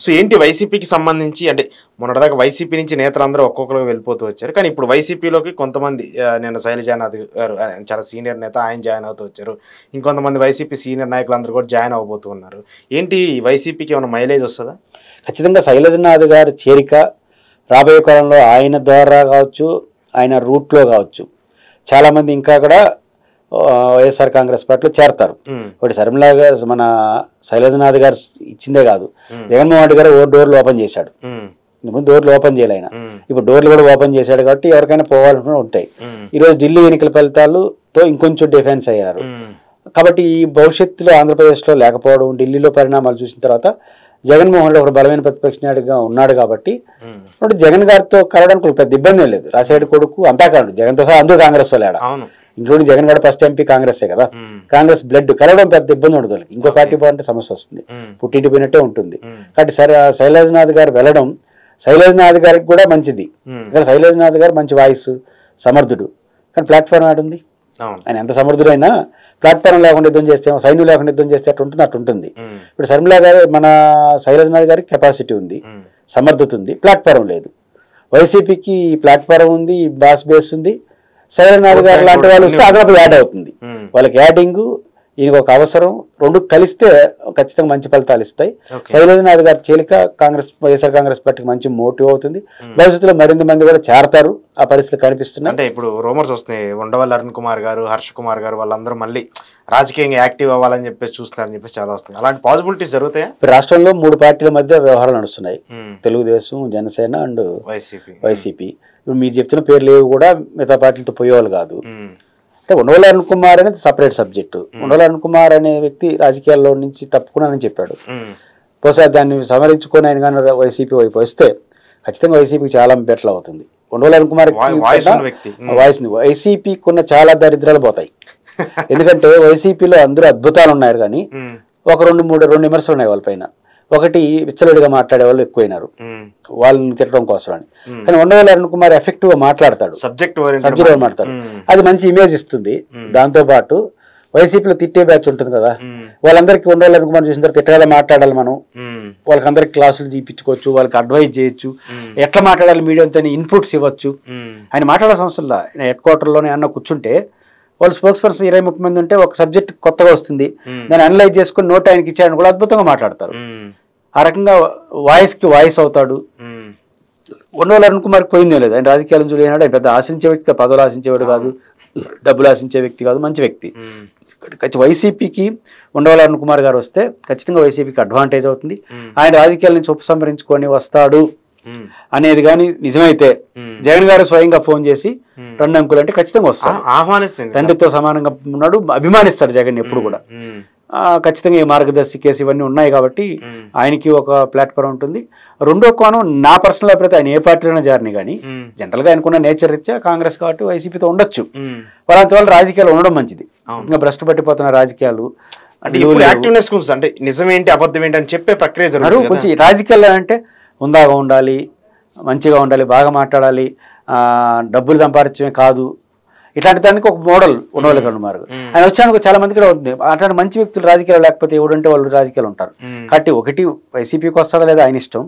So ఏంటి వైసీపీకి సంబంధించి అంటే మొన్నటిదాకా వైసీపీ నుంచి నేతలందరూ ఒక్కొక్కరు వెళ్ళిపోతూ వచ్చారు. కానీ ఇప్పుడు వైసీపీలోకి కొంతమంది నిన్న శైలజానాథ్ గారు చాలా సీనియర్ నేత, ఆయన జాయిన్ అవుతూ వచ్చారు. ఇంకొంతమంది వైసీపీ సీనియర్ నాయకులందరూ కూడా జాయిన్ అవ్వబోతూ ఉన్నారు. ఏంటి వైసీపీకి ఏమైనా మైలేజ్ వస్తుందా? ఖచ్చితంగా శైలజనాథ్ గారి చేరిక రాబోయే కాలంలో ఆయన ద్వారా కావచ్చు, ఆయన రూట్లో కావచ్చు, చాలామంది ఇంకా కూడా వైఎస్ఆర్ కాంగ్రెస్ పార్టీలో చేరతారు. ఒకటి శర్మిల గారు, మన శైలజనాథ్ గారు ఇచ్చిందే కాదు, జగన్మోహన్ రెడ్డి గారు డోర్లు ఓపెన్ చేశాడు. ఇంతకుముందు డోర్లు ఓపెన్ చేయలే ఆయన, ఇప్పుడు డోర్లు కూడా ఓపెన్ చేశాడు. కాబట్టి ఎవరికైనా పోవాలనుకుని ఉంటాయి. ఈరోజు ఢిల్లీ ఎన్నికల ఫలితాలతో ఇంకొంచెం డిఫెన్స్ అయ్యారు. కాబట్టి ఈ భవిష్యత్తులో ఆంధ్రప్రదేశ్లో లేకపోవడం, ఢిల్లీలో పరిణామాలు చూసిన తర్వాత జగన్మోహన్ రెడ్డి ఒక బలమైన ప్రతిపక్ష నాయకుడిగా ఉన్నాడు. కాబట్టి జగన్ గారితో కలవడానికి పెద్ద ఇబ్బంది లేదు. రాజశేఖర్ కొడుకు అంతా కాదు, జగన్తో సహా అందరూ కాంగ్రెస్ వాళ్ళ, ఇంక్లూడింగ్ జగన్ గారు ఫస్ట్ ఎంపీ కాంగ్రెసే కదా. కాంగ్రెస్ బ్లడ్ కలవడం పెద్ద ఇబ్బంది ఉండదు వాళ్ళకి. ఇంకో పార్టీ పోవాలంటే సమస్య వస్తుంది, పుట్టింటి పోయినట్టే ఉంటుంది. కాబట్టి సరే శైలజనాథ్ గారు వెళ్ళడం శైలజనాథ్ గారికి కూడా మంచిది. ఇక్కడ శైలజనాథ్ గారు మంచి వాయిస్, సమర్థుడు. కానీ ప్లాట్ఫామ్ ఆడుంది. ఆయన ఎంత సమర్థుడైనా ప్లాట్ఫామ్ లేకుండా యుద్ధం చేస్తే, సైన్యం లేకుండా యుద్ధం చేస్తే అట్టు ఉంటుంది, అటు ఉంటుంది. ఇప్పుడు శర్మిల గారు, మన శైలజనాథ్ గారికి కెపాసిటీ ఉంది, సమర్థత ఉంది, ప్లాట్ఫారం లేదు. వైసీపీకి ప్లాట్ఫారం ఉంది, బాస్ బేస్ ఉంది. శైలజనాథ్ గారు లాంటి వాళ్ళు వస్తే అదనపు యాడ్ అవుతుంది. వాళ్ళకి యాడింగ్, ఈయనకు ఒక అవసరం, రెండు కలిస్తే ఖచ్చితంగా మంచి ఫలితాలు ఇస్తాయి. శైలజనాథ్ గారి చేలిక వైఎస్ఆర్ కాంగ్రెస్ పార్టీకి మంచి మోటివ్ అవుతుంది. భవిష్యత్తులో మరింత మంది కూడా చేరతారు, ఆ పరిస్థితులు కనిపిస్తున్నాయి. అంటే ఇప్పుడు రూమర్స్ వస్తున్నాయి, ఉండవల్లి అరుణ్ కుమార్ గారు, హర్ష కుమార్ గారు వాళ్ళందరూ మళ్ళీ రాజకీయంగా యాక్టివ్ అవ్వాలని చెప్పేసి చూస్తున్నారని చెప్పేసి చాలా వస్తుంది. అలాంటి పాసిబిలిటీస్ జరుగుతాయా? రాష్ట్రంలో 3 పార్టీల మధ్య వ్యవహారాలు నడుస్తున్నాయి, తెలుగుదేశం, జనసేన అండ్ వైసీపీ. ఇప్పుడు మీరు చెప్తున్న పేర్లు ఏవి కూడా మిగతా పార్టీలతో పోయేవాళ్ళు కాదు. అంటే ఉండవల్లి అరుణ్ కుమార్ అనేది సపరేట్ సబ్జెక్టు. ఉండవల్లి అరుణ్ కుమార్ అనే వ్యక్తి రాజకీయాల్లో నుంచి తప్పుకున్నానని చెప్పాడు. బహుశా దాన్ని సమరించుకొని ఆయన కానీ వైసీపీ వైపు వస్తే ఖచ్చితంగా వైసీపీకి చాలా బెటర్ అవుతుంది. ఉండవల్లి అరుణ్ కుమార్ వాయిస్, వైసీపీకి ఉన్న చాలా దరిద్రాలు పోతాయి. ఎందుకంటే వైసీపీలో అందరూ అద్భుతాలు ఉన్నారు, కానీ ఒక రెండు విమర్శలు ఉన్నాయి వాళ్ళపైన. ఒకటి, విచ్చలవిడిగా మాట్లాడే వాళ్ళు ఎక్కువైనారు, వాళ్ళని తిట్టడం కోసం అని. కానీ ఉండవల్లి అరుణ్ కుమార్ ఎఫెక్టివ్ గా మాట్లాడతాడు, సబ్జెక్ట్ మాట్లాడతాడు, అది మంచి ఇమేజ్ ఇస్తుంది. దాంతో పాటు వైసీపీలో తిట్టే బ్యాచ్ ఉంటుంది కదా, వాళ్ళందరికీ ఉండవల్లి అరుణ్ కుమార్ చూసిన తర్వాత తిట్టగా మాట్లాడాలి మనం, వాళ్ళకి అందరికి క్లాసులు చూపించుకోవచ్చు, వాళ్ళకి అడ్వైజ్ చేయొచ్చు, ఎట్లా మాట్లాడాలి మీడియాతో ఇన్పుట్స్ ఇవ్వచ్చు. ఆయన మాట్లాడే సంవత్సరంలో హెడ్ క్వార్టర్లోనే అన్న కూర్చుంటే వాళ్ళు స్పోక్స్ పర్సన్ 20-30 మంది ఉంటే ఒక సబ్జెక్ట్ కొత్తగా వస్తుంది, దాన్ని అనలైజ్ చేసుకుని నోట్ ఆయనకి ఇచ్చారని కూడా అద్భుతంగా మాట్లాడతారు. ఆ రకంగా వాయిస్కి వాయిస్ అవుతాడు. ఉండవల్లి అరుణ్ కుమార్కి పోయిందే లేదు, ఆయన రాజకీయాలను చూడలేనాడు. ఆయన పెద్ద ఆశించే వ్యక్తి, పదవులు ఆశించేవాడు కాదు, డబ్బులు ఆశించే వ్యక్తి కాదు, మంచి వ్యక్తి. వైసీపీకి ఉండవల్లి అరుణ్ కుమార్ గారు వస్తే ఖచ్చితంగా వైసీపీకి అడ్వాంటేజ్ అవుతుంది. ఆయన రాజకీయాల నుంచి ఉపసంహరించుకొని వస్తాడు అనేది కానీ నిజమైతే జగన్ గారు స్వయంగా ఫోన్ చేసి 2 అంకులు అంటే ఖచ్చితంగా వస్తాడు, ఆహ్వానిస్తాడు. తండ్రితో సమానంగా ఉన్నాడు, అభిమానిస్తాడు జగన్ ఎప్పుడు కూడా. ఖచ్చితంగా ఈ మార్గదర్శి కేసు ఇవన్నీ ఉన్నాయి కాబట్టి ఆయనకి ఒక ప్లాట్ఫామ్ ఉంటుంది. రెండో కోణం, నా పర్సనల్ అభిప్రాయం, ఆయన ఏ పార్టీలోనే జారిని కానీ జనరల్ గా ఆయనకున్న నేచర్ రీత్యా కాంగ్రెస్ కాబట్టి వైసీపీతో ఉండొచ్చు. వాళ్ళంత వాళ్ళు రాజకీయాలు ఉండడం మంచిది. ఇంకా భ్రష్టు పట్టిపోతున్న రాజకీయాలు అంటే నిజమేంటి అబద్ధం ఏంటి అని చెప్పే ప్రక్రియ జరుగుతుంది. కొంచెం రాజకీయాలు అంటే హుందాగా ఉండాలి, మంచిగా ఉండాలి, బాగా మాట్లాడాలి, డబ్బులు సంపాదించడమే కాదు, ఇట్లాంటి దానికి ఒక మోడల్ ఉండవల్లి అరుణ్ కుమార్. ఆయన వచ్చానికి చాలా మంది కూడా ఉంది. అట్లాంటి మంచి వ్యక్తులు రాజకీయాలు లేకపోతే ఎవడంటే వాళ్ళు రాజకీయాలు ఉంటారు. కాబట్టి ఒకటి, వైసీపీకి వస్తాడా లేదా ఆయన ఇష్టం,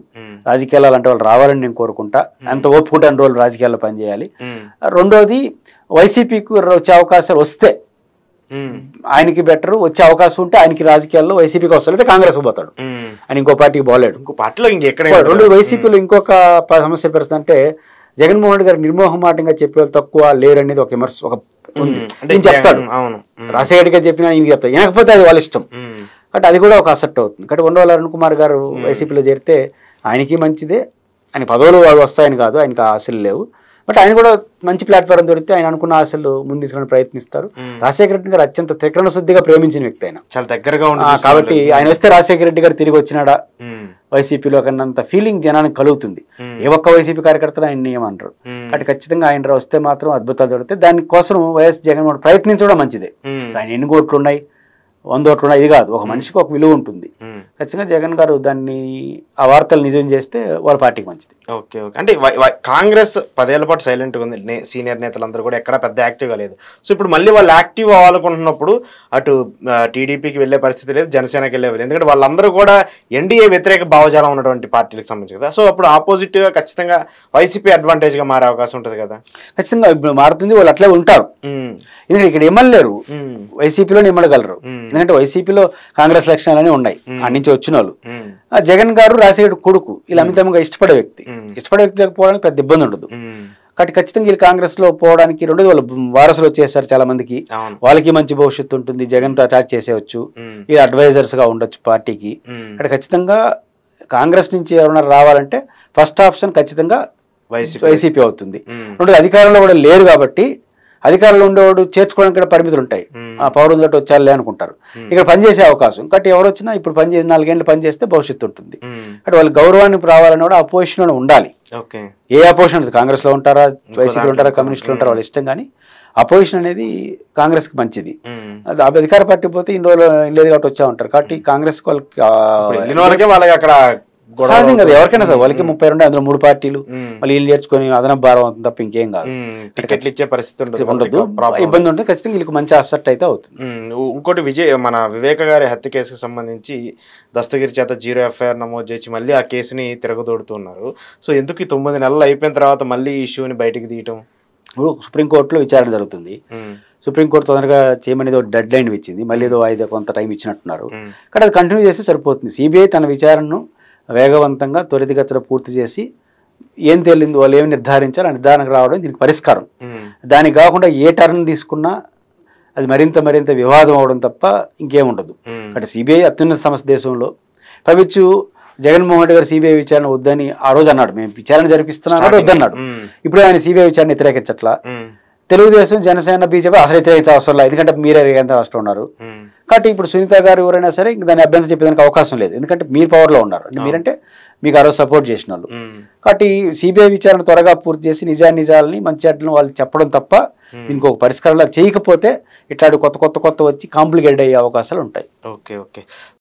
రాజకీయాలు అలాంటి వాళ్ళు రావాలని నేను కోరుకుంటా, ఎంత ఓపుకుంటే అన్ని రోజులు రాజకీయాల్లో పనిచేయాలి. రెండోది, వైసీపీకి వచ్చే అవకాశాలు వస్తే ఆయనకి బెటర్, వచ్చే అవకాశం ఉంటే ఆయనకి రాజకీయాల్లో వైసీపీకి వస్తాడు, అయితే కాంగ్రెస్ పోతాడు, ఆయన ఇంకో పార్టీకి పోలేడు. ఇంకో పార్టీలో ఇంకెక్కడ రెండు వైసీపీలో ఇంకొక సమస్య పెడుతుంది అంటే జగన్మోహన్ రెడ్డి గారు నిర్మోహమాటంగా చెప్పే తక్కువ లేరు అనేది ఒక విమర్శ ఒక ఉంది. నేను చెప్తాడు, రాజశేఖర్ గారు చెప్పినా ఈయన చెప్తాడు, వినకపోతే అది వాళ్ళ ఇష్టం. కాబట్టి అది కూడా ఒక అసెప్ట్ అవుతుంది. కాబట్టి ఉండవల్లి అరుణ్ కుమార్ గారు వైసీపీలో చేరితే ఆయనకి మంచిదే. ఆయన పదవులు వాళ్ళు వస్తాయని కాదు, ఆయనకి ఆశలు లేవు. బట్ ఆయన కూడా మంచి ప్లాట్ఫామ్ దొరికితే ఆయన అనుకున్న ఆశలు ముందు తీసుకుని ప్రయత్నిస్తారు. రాజశేఖర రెడ్డి గారు అత్యంత త్రికరణ శుద్ధిగా ప్రేమించిన వ్యక్తి, ఆయన చాలా దగ్గరగా ఉంటుంది. కాబట్టి ఆయన వస్తే రాజశేఖర రెడ్డి గారు తిరిగి వచ్చినాడా వైసీపీలో కన్నంత ఫీలింగ్ జనానికి కలుగుతుంది. ఏ ఒక్క వైసీపీ కార్యకర్తలు ఆయన ఏమంటారు. కాబట్టి ఖచ్చితంగా ఆయన వస్తే మాత్రం అద్భుతాలు దొరికితే దానికోసం వైఎస్ జగన్మోహన్ ప్రయత్నించడం మంచిదే. ఆయన ఎన్ని కోట్లు ఉన్నాయి, 100 కోట్లు ఉన్నాయి, ఇది కాదు. ఒక మనిషికి ఒక విలువ ఉంటుంది. ఖచ్చితంగా జగన్ గారు దాన్ని ఆ వార్తలు నిజం చేస్తే వాళ్ళ పార్టీకి మంచిది. Okay okay. అంటే కాంగ్రెస్ 10 ఏళ్ల పాటు సైలెంట్గా ఉంది, సీనియర్ నేతలందరూ కూడా ఎక్కడ పెద్ద యాక్టివ్గా లేదు. సో ఇప్పుడు మళ్ళీ వాళ్ళు యాక్టివ్ అవ్వాలనుకుంటున్నప్పుడు అటు టీడీపీకి వెళ్ళే పరిస్థితి లేదు, జనసేనకి వెళ్ళే లేదు, ఎందుకంటే వాళ్ళందరూ కూడా ఎన్డీఏ వ్యతిరేక భావజాలం ఉన్నటువంటి పార్టీలకు సంబంధించి కదా. సో అప్పుడు ఆపోజిట్గా ఖచ్చితంగా వైసీపీ అడ్వాంటేజ్గా మారే అవకాశం ఉంటుంది కదా. ఖచ్చితంగా ఇప్పుడు మారుతుంది, వాళ్ళు అట్లే ఉంటారు. ఎందుకంటే ఇక్కడ ఇమ్మలేరు, వైసీపీలో ఇమ్మడగలరు. ఎందుకంటే వైసీపీలో కాంగ్రెస్ లక్షణాలనే ఉన్నాయి, ఆ నుంచి వచ్చిన వాళ్ళు. జగన్ గారు రాజశేఖర్ కొడుకు, వీళ్ళు అమితంగా ఇష్టపడే వ్యక్తి, ఇష్టపడే వ్యక్తి పోవడానికి పెద్ద ఇబ్బంది ఉండదు. కాబట్టి ఖచ్చితంగా వీళ్ళు కాంగ్రెస్ లో పోవడానికి రెండోది వాళ్ళు వారసులు వచ్చేసారు చాలా మందికి, వాళ్ళకి మంచి భవిష్యత్తు ఉంటుంది, జగన్ తో అటాచ్ చేసేవచ్చు, వీళ్ళు అడ్వైజర్స్ గా ఉండొచ్చు పార్టీకి. ఇక్కడ ఖచ్చితంగా కాంగ్రెస్ నుంచి ఎవరైనా రావాలంటే ఫస్ట్ ఆప్షన్ ఖచ్చితంగా వైసీపీ అవుతుంది. రెండోది అధికారంలో కూడా లేరు కాబట్టి అధికారంలో ఉండేవాడు చేర్చుకోవడానికి కూడా పరిమితులు ఉంటాయి, ఆ పవర్ ఉందట వచ్చారులే అనుకుంటారు, ఇక్కడ పనిచేసే అవకాశం. కాబట్టి ఎవరు వచ్చినా ఇప్పుడు పనిచేసి 4 ఏళ్ళు పనిచేస్తే భవిష్యత్తు ఉంటుంది. అంటే వాళ్ళ గౌరవాన్ని రావాలని కూడా అపోజిషన్ లో ఉండాలి. ఏ అపోజిషన్, కాంగ్రెస్ లో ఉంటారా, వైసీపీలో ఉంటారా, కమ్యూనిస్టులు ఉంటారా, వాళ్ళ ఇష్టం. కానీ అపోజిషన్ అనేది కాంగ్రెస్ కి మంచిది. అధికార పార్టీ పోతే ఇన్ని రోజులు లేదు కాబట్టి వచ్చా ఉంటారు. కాబట్టి కాంగ్రెస్ వాళ్ళకి అక్కడ సహజం కదా, ఎవరికైనా సార్ వాళ్ళకి 32, అందులో 3 పార్టీలు, మళ్ళీ వీళ్ళు చేర్చుకొని అదనపు భారం అవుతుంది తప్ప ఇంకేం కాదు. టికెట్లు ఇచ్చే పరిస్థితి ఉండదు, ఇబ్బంది ఉంటుంది. ఖచ్చితంగా వీళ్ళకి మంచి అసెట్ అయితే అవుతుంది. ఇంకోటి మన వివేక గారి హత్య కేసుకు సంబంధించి దస్తగిరి చేత 0 ఎఫ్ఐఆర్ నమోదు చేసి మళ్ళీ ఆ కేసుని తిరగదోడుతున్నారు. సో ఎందుకు ఈ 9 నెలలు అయిపోయిన తర్వాత మళ్ళీ ఈ ఇష్యూని బయటికి తీయటం? ఇప్పుడు సుప్రీంకోర్టులో విచారణ జరుగుతుంది, సుప్రీంకోర్టు తొందరగా చేయమనేది ఒక డెడ్ లైన్ ఇచ్చింది, మళ్ళీ ఏదో వాయిదా కొంత టైం ఇచ్చినట్టున్నారు. కానీ అది కంటిన్యూ చేస్తే సరిపోతుంది. సిబిఐ తన విచారణను వేగవంతంగా త్వరితగతిలో పూర్తి చేసి ఏం తేలింది, వాళ్ళు ఏమి నిర్ధారించారు, ఆ నిర్ధారణకు రావడం దీనికి పరిష్కారం. దానికి కాకుండా ఏ టర్న్ తీసుకున్నా అది మరింత వివాదం అవడం తప్ప ఇంకేముండదు. అంటే సిబిఐ అత్యున్నత సంస్థ దేశంలో. పవిచ్చు జగన్మోహన్ రెడ్డి గారు సిబిఐ విచారణ వద్దని ఆ రోజు అన్నాడు, మేము విచారణ జరిపిస్తున్నాం వద్దన్నాడు. ఇప్పుడు ఆయన సిబిఐ విచారణ వ్యతిరేకించట్లా. తెలుగుదేశం, జనసేన, బీజేపీ అసలు వ్యతిరేకించే అవసరం లేదు, ఎందుకంటే మీరే కేంద్ర రాష్ట్రం ఉన్నారు. కాబట్టి ఇప్పుడు సునీత గారు ఎవరైనా సరే ఇంక దాన్ని అభ్యంతరం చెప్పేదానికి అవకాశం లేదు, ఎందుకంటే మీరు పవర్లో ఉన్నారు, అంటే మీరంటే మీకు ఆ రోజు సపోర్ట్ చేసిన వాళ్ళు. కాబట్టి సిబిఐ విచారణ త్వరగా పూర్తి చేసి నిజాలని మంచి అడ్లను వాళ్ళు చెప్పడం తప్ప దీనికి ఒక పరిష్కారం చేయకపోతే ఇట్లాంటి కొత్త వచ్చి కాంప్లికేట్ అయ్యే అవకాశాలు ఉంటాయి. Okay okay.